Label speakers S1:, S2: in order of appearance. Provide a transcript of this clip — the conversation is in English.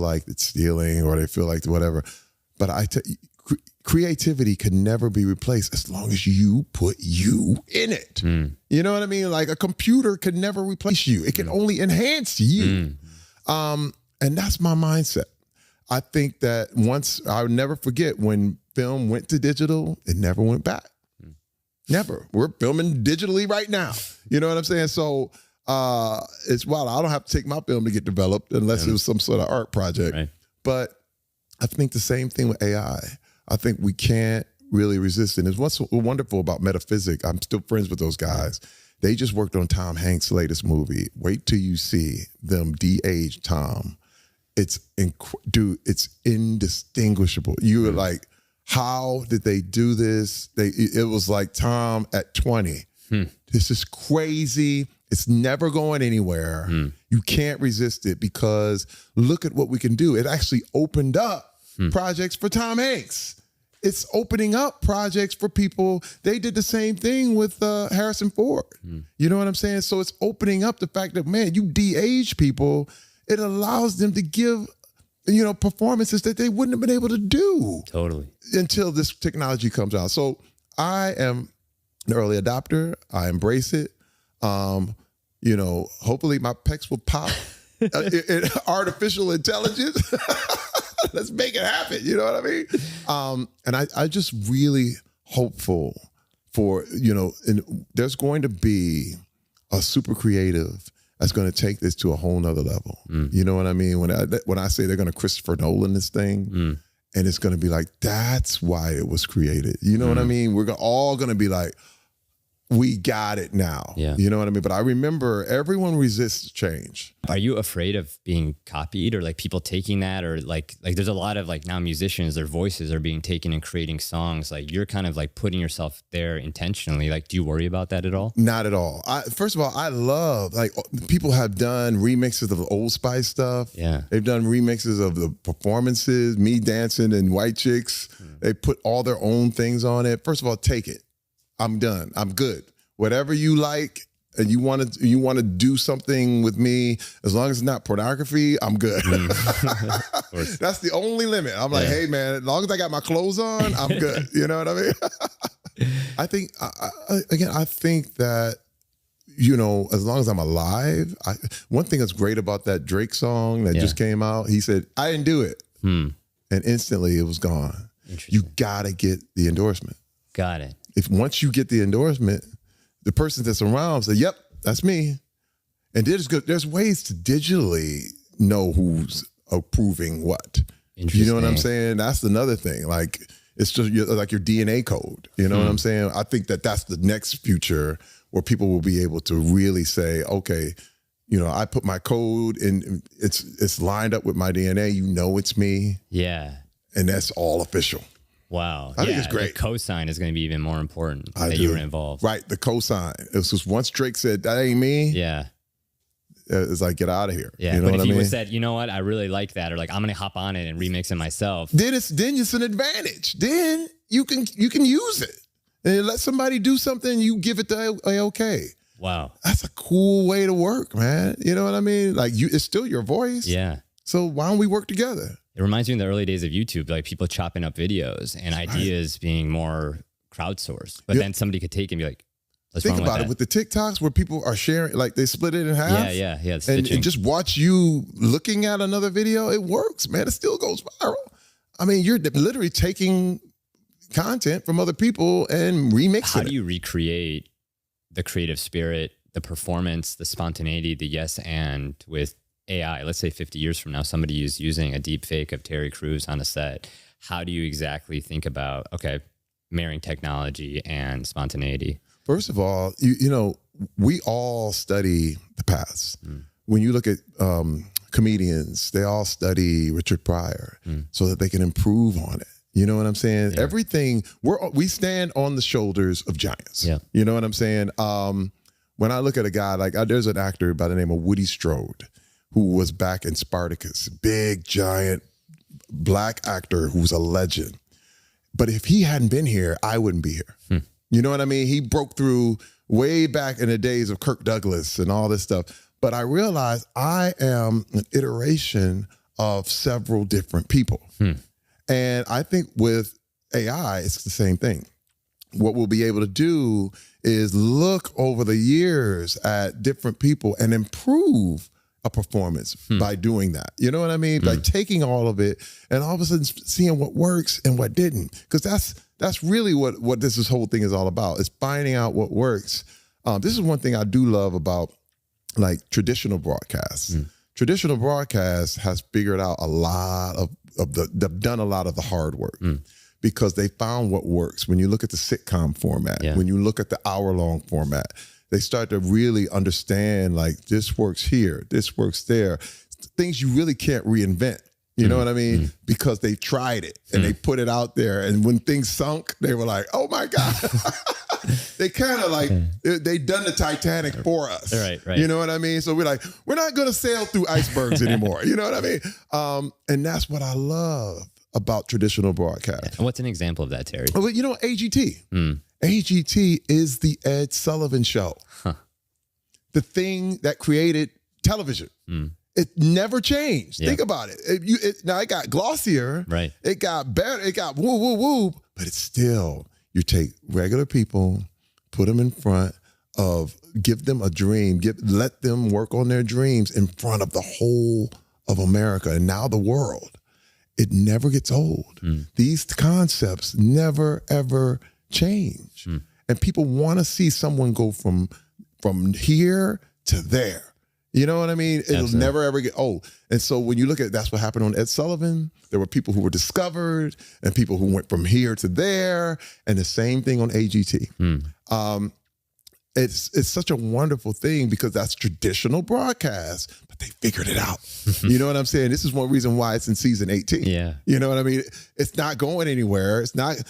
S1: like it's stealing or they feel like whatever. But creativity can never be replaced as long as you put you in it. You know what I mean? Like a computer could never replace you. It can only enhance you. And that's my mindset. I think that I'll never forget when film went to digital, it never went back. Never. We're filming digitally right now. You know what I'm saying? So it's wild. I don't have to take my film to get developed unless it was some sort of art project. Right. But I think the same thing with AI. I think we can't really resist it. And what's wonderful about Metaphysic, I'm still friends with those guys. They just worked on Tom Hanks' latest movie. Wait till you see them de-age Tom. It's indistinguishable. You were like, how did they do this? It was like Tom at 20. This is crazy. It's never going anywhere. You can't resist it because look at what we can do. It actually opened up projects for Tom Hanks. It's opening up projects for people. They did the same thing with Harrison Ford. You know what I'm saying? So it's opening up the fact that, man, you de-age people. It allows them to give, performances that they wouldn't have been able to do. Totally. Until this technology comes out. So I am an early adopter. I embrace it. Hopefully my pecs will pop in artificial intelligence. Let's make it happen. You know what I mean? And I just really hopeful for, and there's going to be a super creative that's going to take this to a whole nother level. You know what I mean? When I say they're going to Christopher Nolan this thing, and it's going to be like, that's why it was created. You know what I mean? We're all going to be like, we got it now. Yeah. You know what I mean? But I remember everyone resists change.
S2: Are you afraid of being copied or like people taking that or like there's a lot of like now musicians, their voices are being taken and creating songs. Like you're kind of like putting yourself there intentionally. Like, do you worry about that at all?
S1: Not at all. First of all, I love, like people have done remixes of the Old Spice stuff. Yeah. They've done remixes of the performances, me dancing and White Chicks. They put all their own things on it. First of all, take it. I'm done. I'm good. Whatever you like and you want to do something with me, as long as it's not pornography, I'm good. That's the only limit. I'm like, hey man, as long as I got my clothes on, I'm good. You know what I mean? I think I think that, as long as I'm alive, one thing that's great about that Drake song that just came out, he said, I didn't do it. And instantly it was gone. You gotta get the endorsement.
S2: Got it.
S1: If once you get the endorsement, the person that's around say, yep, that's me. And there's ways to digitally know who's approving what. You know what I'm saying? That's another thing. Like, it's just like your DNA code. You know what I'm saying? I think that's the next future where people will be able to really say, okay, I put my code in, it's lined up with my DNA. It's me. Yeah. And that's all official.
S2: Wow.
S1: I think it's great.
S2: The cosign is going to be even more important you were involved.
S1: Right. The cosign. It was just once Drake said, that ain't me. Yeah. It's like, get out of here.
S2: Yeah. But if he would said, you know what, I really like that. Or like, I'm going to hop on it and remix it myself.
S1: Then it's an advantage. Then you can use it and let somebody do something. You give it the okay. Wow. That's a cool way to work, man. You know what I mean? Like it's still your voice. Yeah. So why don't we work together?
S2: It reminds me of the early days of YouTube, like people chopping up videos and ideas being more crowdsourced. But then somebody could take it and be like, let's
S1: think about it with the TikToks where people are sharing, like they split it in half.
S2: Yeah.
S1: And just watch you looking at another video. It works, man. It still goes viral. I mean, you're literally taking content from other people and remixing it.
S2: How do you recreate the creative spirit, the performance, the spontaneity, the yes and with AI? Let's say 50 years from now, somebody is using a deep fake of Terry Crews on a set. How do you exactly think about, marrying technology and spontaneity?
S1: First of all, we all study the past. When you look at comedians, they all study Richard Pryor so that they can improve on it. You know what I'm saying? Yeah. Everything, we stand on the shoulders of giants. Yeah. You know what I'm saying? When I look at a guy, there's an actor by the name of Woody Strode, who was back in Spartacus, big, giant, black actor who's a legend. But if he hadn't been here, I wouldn't be here. You know what I mean? He broke through way back in the days of Kirk Douglas and all this stuff. But I realized I am an iteration of several different people. And I think with AI, it's the same thing. What we'll be able to do is look over the years at different people and improve a performance by doing that. You know what I mean? By taking all of it and all of a sudden seeing what works and what didn't. Because that's really what this whole thing is all about, is finding out what works. This is one thing I do love about like traditional broadcasts. Traditional broadcast has figured out a lot of they've done a lot of the hard work. Because they found what works. When you look at the sitcom format, when you look at the hour-long format, they start to really understand, like, this works here, this works there. Things you really can't reinvent. You know what I mean? Because they tried it and they put it out there. And when things sunk, they were like, oh my God. They kind of like, they done the Titanic for us.
S2: Right.
S1: You know what I mean? So we're like, we're not going to sail through icebergs anymore. You know what I mean? And that's what I love about traditional broadcast.
S2: And what's an example of that, Terry?
S1: Well, you know, AGT. AGT is the Ed Sullivan Show. The thing that created television. It never changed. Think about it. Now it got glossier.
S2: Right.
S1: It got better. It got woo, woo, woo. But it's still, you take regular people, put them in front of, give them a dream, let them work on their dreams in front of the whole of America and now the world. It never gets old. These concepts never, ever change. And people want to see someone go from here to there. You know what I mean? It'll never, ever get old. And so when you look at, that's what happened on Ed Sullivan. There were people who were discovered and people who went from here to there. And the same thing on AGT. It's such a wonderful thing because that's traditional broadcast, but they figured it out. You know what I'm saying? This is one reason why it's in season 18.
S2: Yeah.
S1: You know what I mean? It's not going anywhere. It's not,